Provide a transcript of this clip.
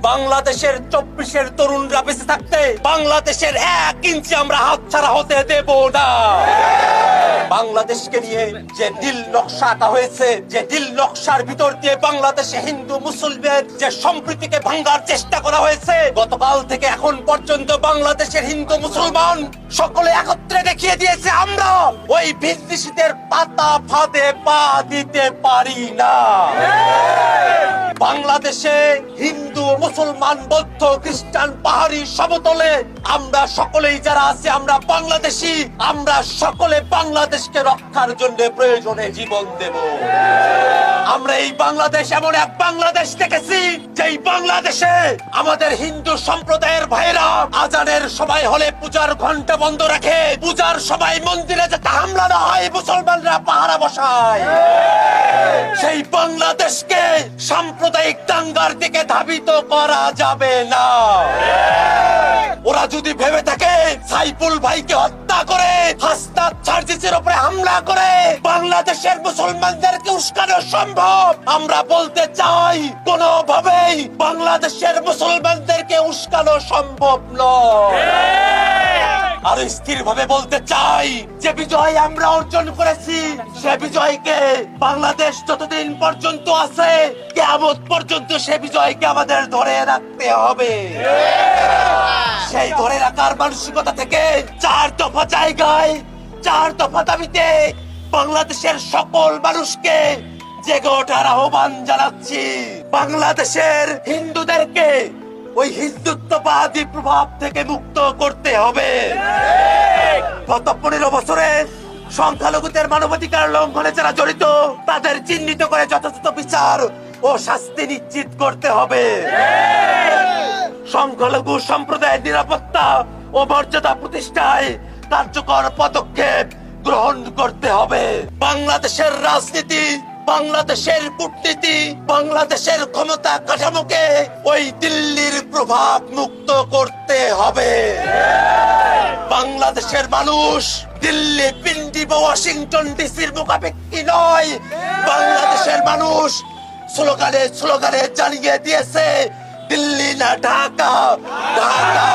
বাংলাদেশের 24-এর তরুণরা বেঁচে থাকতে বাংলাদেশের 1 ইঞ্চি আমরা হাতছাড়া হতে দেব না। বাংলাদেশকে নিয়ে যে নীল নকশা আঁকা হয়েছে, যে নীল নকশার ভিতর দিয়ে বাংলাদেশে হিন্দু মুসলমান যে সম্প্রীতিকে ভাঙার চেষ্টা করা হয়েছে, গতকাল থেকে এখন পর্যন্ত বাংলাদেশের হিন্দু মুসলমান সকলে একত্রে দেখিয়ে দিয়েছে আমরা ওই বিদ্বেষীদের পাতা ফাঁদে পা দিতে পারি না। বাংলাদেশে হিন্দু মুসলমান বৌদ্ধ খ্রিস্টান পাহাড়ি সমতলে আমরা সকলেই যারা আছি আমরা বাংলাদেশী, আমরা সকলে বাংলাদেশকে রক্ষার জন্য প্রয়োজনে জীবন দেব। আমরা এই বাংলাদেশ এমন এক বাংলাদেশ দেখেছি যেই বাংলাদেশে আমাদের হিন্দু সম্প্রদায়ের ভাইরা আজানের সময় হলে পূজার ঘন্টা বন্ধ রাখে, পূজার সময় মন্দিরে যাতে হামলা না হয় মুসলমানরা পাহারা বসায়। সেই বাংলাদেশকে সাম্প্রদায়িক দাঙ্গার দিকে ধাবিত করা যাবে না। ওরা যদি ভেবে থাকে সাইফুল ভাইকে হত্যা করে হাসনাত সার্জিসের উপরে হামলা করে বাংলাদেশের মুসলমানদেরকে উস্কানো সম্ভব, আমরা বলতে চাই কোনোভাবেই বাংলাদেশের মুসলমানদেরকে উস্কানো সম্ভব নয়। আর স্থির ভাবে বলতে চাই যে বিজয় আমরা অর্জন করেছি, সে বিজয়কে বাংলাদেশ যতদিন পর্যন্ত আছে কিয়ামত পর্যন্ত সে বিজয়কে আমাদের ধরে রাখতে হবে। সেই ধরে রাখার মানসিকতা থেকে 4 দফা জায়গায় 4 দফা দাবিতে বাংলাদেশের সকল মানুষকে জেগে ওঠার আহ্বান জানাচ্ছি। বাংলাদেশের হিন্দুদেরকে ওই হিন্দুত্ববাদী প্রভাব থেকে মুক্ত করতে হবে। গত 15 বছরে সংখ্যালঘুদের মানবাধিকার লঙ্ঘনে যারা জড়িত তাদের চিহ্নিত করে যথাযথ বিচার ও শাস্তি নিশ্চিত করতে হবে। সংখ্যালঘু সম্প্রদায়ের নিরাপত্তা ও মর্যাদা প্রতিষ্ঠায় কার্যকর পদক্ষেপ গ্রহণ করতে হবে। বাংলাদেশের রাজনীতি, বাংলাদেশের কূটনীতি, বাংলাদেশের ক্ষমতা কাঠামোকে ওই দিল্লির প্রভাব মুক্ত করতে হবে। বাংলাদেশের মানুষ দিল্লি, পিন্ডি বা ওয়াশিংটন ডিসির মুখাপেক্ষী নয়। বাংলাদেশের মানুষ স্লোগানে স্লোগানে জানিয়ে দিয়েছে দিল্লি না ঢাকা, ঢাকা